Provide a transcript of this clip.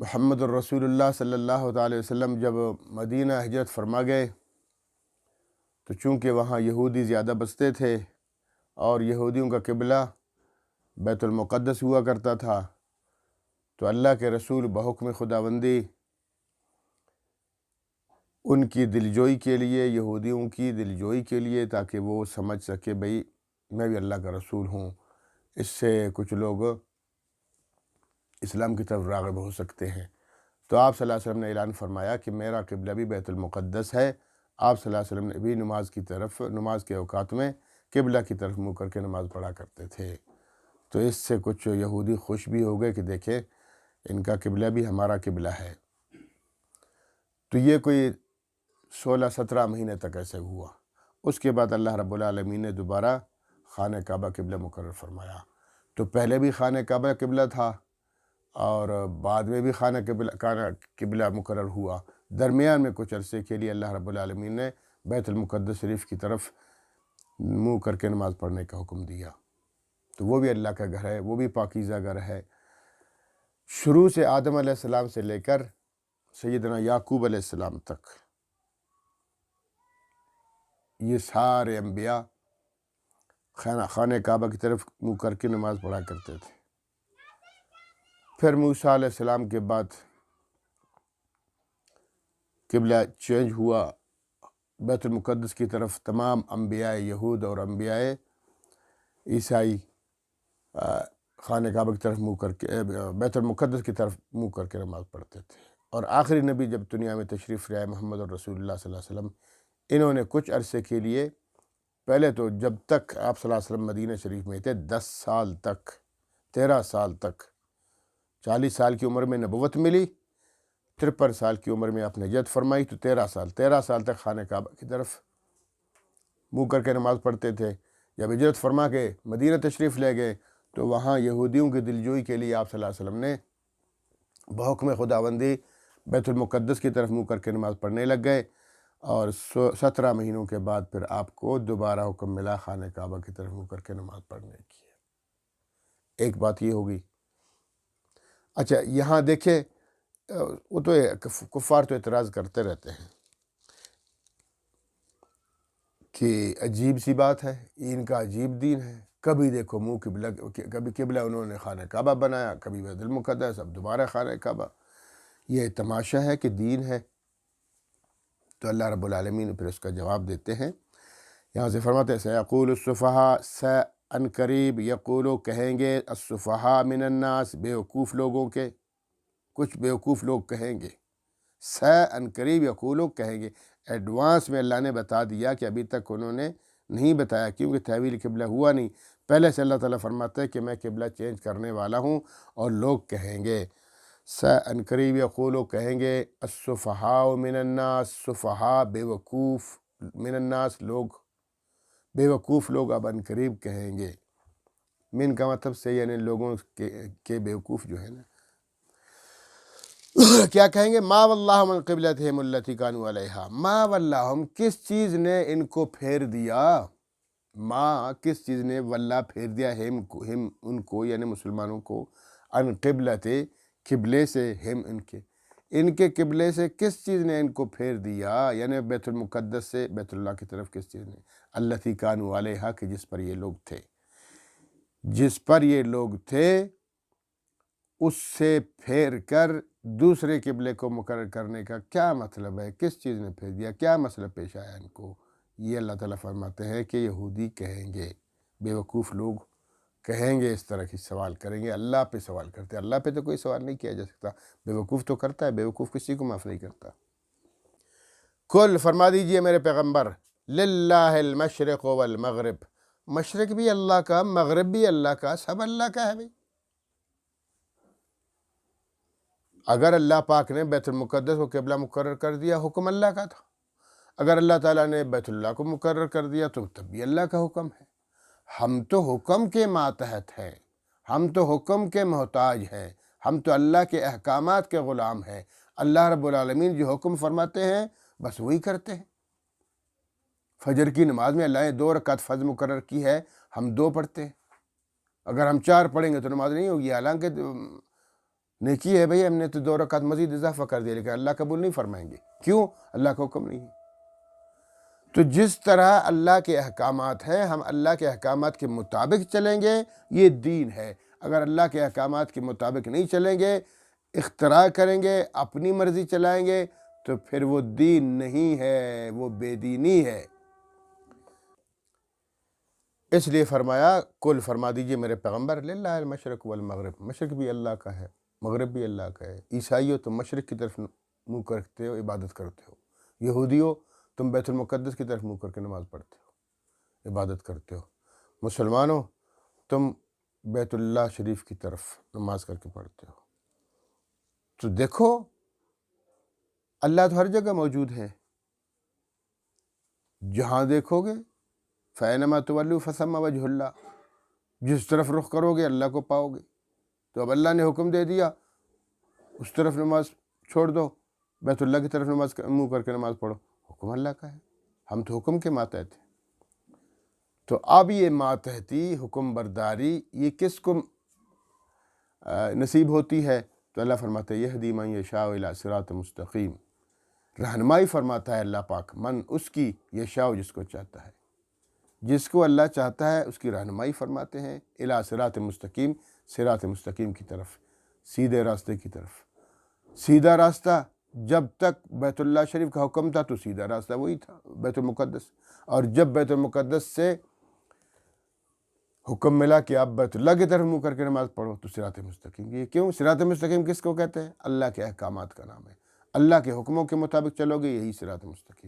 محمد الرسول اللہ صلی اللہ تعالی وسلم جب مدینہ ہجرت فرما گئے تو چونکہ وہاں یہودی زیادہ بستے تھے اور یہودیوں کا قبلہ بیت المقدس ہوا کرتا تھا، تو اللہ کے رسول بحکم خداوندی ان کی دلجوئی کے لیے، یہودیوں کی دلجوئی کے لیے، تاکہ وہ سمجھ سکے بھئی میں بھی اللہ کا رسول ہوں، اس سے کچھ لوگ اسلام کی طرف راغب ہو سکتے ہیں، تو آپ صلی اللہ علیہ وسلم نے اعلان فرمایا کہ میرا قبلہ بھی بیت المقدس ہے۔ آپ صلی اللہ علیہ وسلم نے بھی نماز کے اوقات میں قبلہ کی طرف منہ کر کے نماز پڑھا کرتے تھے۔ تو اس سے کچھ یہودی خوش بھی ہو گئے کہ دیکھیں ان کا قبلہ بھی ہمارا قبلہ ہے۔ تو یہ کوئی 16-17 مہینے تک ایسے ہوا۔ اس کے بعد اللہ رب العالمین نے دوبارہ خانہ کعبہ قبلہ مقرر فرمایا۔ تو پہلے بھی خانہ کعبہ قبلہ تھا اور بعد میں بھی خانہ قبلہ مقرر ہوا۔ درمیان میں کچھ عرصے کے لیے اللہ رب العالمین نے بیت المقدس شریف کی طرف منہ کر کے نماز پڑھنے کا حکم دیا۔ تو وہ بھی اللہ کا گھر ہے، وہ بھی پاکیزہ گھر ہے۔ شروع سے آدم علیہ السلام سے لے کر سیدنا یعقوب علیہ السلام تک یہ سارے انبیاء خانہ کعبہ کی طرف منہ کر کے نماز پڑھا کرتے تھے۔ پھر موسیٰ علیہ السلام کے بعد قبلہ چینج ہوا، بیت المقدس کی طرف تمام انبیاء یہود اور انبیاء عیسائی خانہ کعبہ کی طرف منہ کر کے بیت المقدس کی طرف منہ کر کے نماز پڑھتے تھے۔ اور آخری نبی جب دنیا میں تشریف لائے محمد الرسول اللہ صلی اللہ علیہ وسلم، انہوں نے کچھ عرصے کے لیے، پہلے تو جب تک آپ صلی اللہ علیہ وسلم مدینہ شریف میں تھے 10 سال تک، 13 سال تک، 40 سال کی عمر میں نبوت ملی، 53 سال کی عمر میں آپ نے ہجرت فرمائی، تو 13 سال تک خانہ کعبہ کی طرف منہ کر کے نماز پڑھتے تھے۔ جب ہجرت فرما کے مدینہ تشریف لے گئے تو وہاں یہودیوں کی دلجوئی کے لیے آپ صلی اللہ علیہ وسلم نے بحکم خداوندی بیت المقدس کی طرف منہ کر کے نماز پڑھنے لگ گئے، اور 17 مہینوں کے بعد پھر آپ کو دوبارہ حکم ملا خانہ کعبہ کی طرف منہ کر کے نماز پڑھنے کی۔ ایک بات یہ ہوگی۔ اچھا یہاں دیکھیں، وہ تو کفار تو اعتراض کرتے رہتے ہیں کہ عجیب سی بات ہے، ان کا عجیب دین ہے، کبھی دیکھو منہ قبلہ، کبھی قبلہ انہوں نے خانہ کعبہ بنایا، کبھی بیت المقدس، اب دوبارہ خانہ کعبہ۔ یہ تماشا ہے کہ دین ہے؟ تو اللہ رب العالمین پھر اس کا جواب دیتے ہیں، یہاں سے فرماتے ہیں سیقول السفہاء، ان قریب یقولو کہیں گے، السفہاء من الناس، بیوقوف لوگوں کے، کچھ بیوقوف لوگ کہیں گے، ان قریب یقولو کہیں گے۔ ایڈوانس میں اللہ نے بتا دیا کہ ابھی تک انہوں نے نہیں بتایا، کیونکہ تحویل قبلہ ہوا نہیں۔ پہلے سے اللہ تعالیٰ فرماتا ہے کہ میں قبلہ چینج کرنے والا ہوں، اور لوگ کہیں گے، ان قریب یقولو کہیں گے، السفہاء من الناس، سفہاء بیوقوف، من الناس لوگ، بیوقوف لوگ اب ان قریب کہیں گے۔ من کا مطلب سے یعنی لوگوں کے بیوقوف جو ہے نا، کیا کہیں گے؟ ما واللہ من قبلتہم التی کانوا علیہا، ما واللہم کس چیز نے ان کو پھیر دیا، ما کس چیز نے واللہ پھیر دیا ہم ان کو، یعنی مسلمانوں کو، ان قبلت قبلے سے، ہم ان کے قبلے سے کس چیز نے ان کو پھیر دیا، یعنی بیت المقدس سے بیت اللہ کی طرف کس چیز نے، التی کانوا علیہا، کہ جس پر یہ لوگ تھے، جس پر یہ لوگ تھے اس سے پھیر کر دوسرے قبلے کو مقرر کرنے کا کیا مطلب ہے؟ کس چیز نے پھیر دیا؟ کیا مسئلہ پیش آیا ان کو؟ یہ اللہ تعالیٰ فرماتے ہیں کہ یہودی کہیں گے، بیوقوف لوگ کہیں گے، اس طرح کی سوال کریں گے، اللہ پہ سوال کرتے ہیں۔ اللہ پہ تو کوئی سوال نہیں کیا جا سکتا، بیوقوف تو کرتا ہے، بیوقوف کسی کو معاف نہیں کرتا۔ کل فرما دیجئے میرے پیغمبر، للہ المشرق والمغرب، مشرق بھی اللہ کا، مغرب بھی اللہ کا، سب اللہ کا ہے بھائی۔ اگر اللہ پاک نے بیت المقدس کو قبلہ مقرر کر دیا، حکم اللہ کا تھا۔ اگر اللہ تعالیٰ نے بیت اللہ کو مقرر کر دیا تو تب بھی اللہ کا حکم ہے۔ ہم تو حکم کے ماتحت ہیں، ہم تو حکم کے محتاج ہیں، ہم تو اللہ کے احکامات کے غلام ہیں۔ اللہ رب العالمین جو حکم فرماتے ہیں بس وہی کرتے ہیں۔ فجر کی نماز میں اللہ نے 2 رکعت فرض مقرر کی ہے، ہم 2 پڑھتے ہیں۔ اگر ہم 4 پڑھیں گے تو نماز نہیں ہوگی، حالانکہ نیکی ہے بھئی، ہم نے تو 2 رکعت مزید اضافہ کر دیا، لیکن اللہ قبول نہیں فرمائیں گے۔ کیوں؟ اللہ کا حکم نہیں ہے۔ تو جس طرح اللہ کے احکامات ہیں، ہم اللہ کے احکامات کے مطابق چلیں گے، یہ دین ہے۔ اگر اللہ کے احکامات کے مطابق نہیں چلیں گے، اختراع کریں گے، اپنی مرضی چلائیں گے، تو پھر وہ دین نہیں ہے، وہ بے دینی ہے۔ اس لیے فرمایا، کل فرما دیجئے میرے پیغمبر، للہ المشرق والمغرب، مشرق بھی اللہ کا ہے، مغرب بھی اللہ کا ہے۔ عیسائیوں تم مشرق کی طرف منہ کرتے ہو، عبادت کرتے ہو۔ یہودیوں تم بیت المقدس کی طرف منہ کر کے نماز پڑھتے ہو، عبادت کرتے ہو۔ مسلمانوں تم بیت اللہ شریف کی طرف نماز کر کے پڑھتے ہو۔ تو دیکھو، اللہ تو ہر جگہ موجود ہے، جہاں دیکھو گے فَإِنَّمَا تُوَلُّوا فَثَمَّ وَجْهُ اللَّهِ، جس طرف رخ کرو گے اللہ کو پاؤ گے۔ تو اب اللہ نے حکم دے دیا، اس طرف نماز چھوڑ دو، بیت اللہ کی طرف نماز منہ کر کے نماز پڑھو، حکم اللہ کا ہے۔ ہم تو حکم کے ماتحت ہیں۔ تو اب یہ ماتحتی، حکم برداری، یہ کس کو نصیب ہوتی ہے؟ تو اللہ فرماتا ہے یہدی من یشاء الی صراط مستقیم، رہنمائی فرماتا ہے اللہ پاک، من اس کی یشاء، جس کو چاہتا ہے، جس کو اللہ چاہتا ہے اس کی رہنمائی فرماتے ہیں، الی صراط مستقیم، صراط مستقیم کی طرف، سیدھے راستے کی طرف۔ سیدھا راستہ جب تک بیت اللہ شریف کا حکم تھا تو سیدھا راستہ وہی تھا، بیت المقدس، اور جب بیت المقدس سے حکم ملا کہ آپ بیت اللہ کی طرف منہ کر کے نماز پڑھو، تو صراط مستقیم۔ یہ کیوں؟ صراط مستقیم کس کو کہتے ہیں؟ اللہ کے احکامات کا نام ہے۔ اللہ کے حکموں کے مطابق چلو گے، یہی صراط مستقیم۔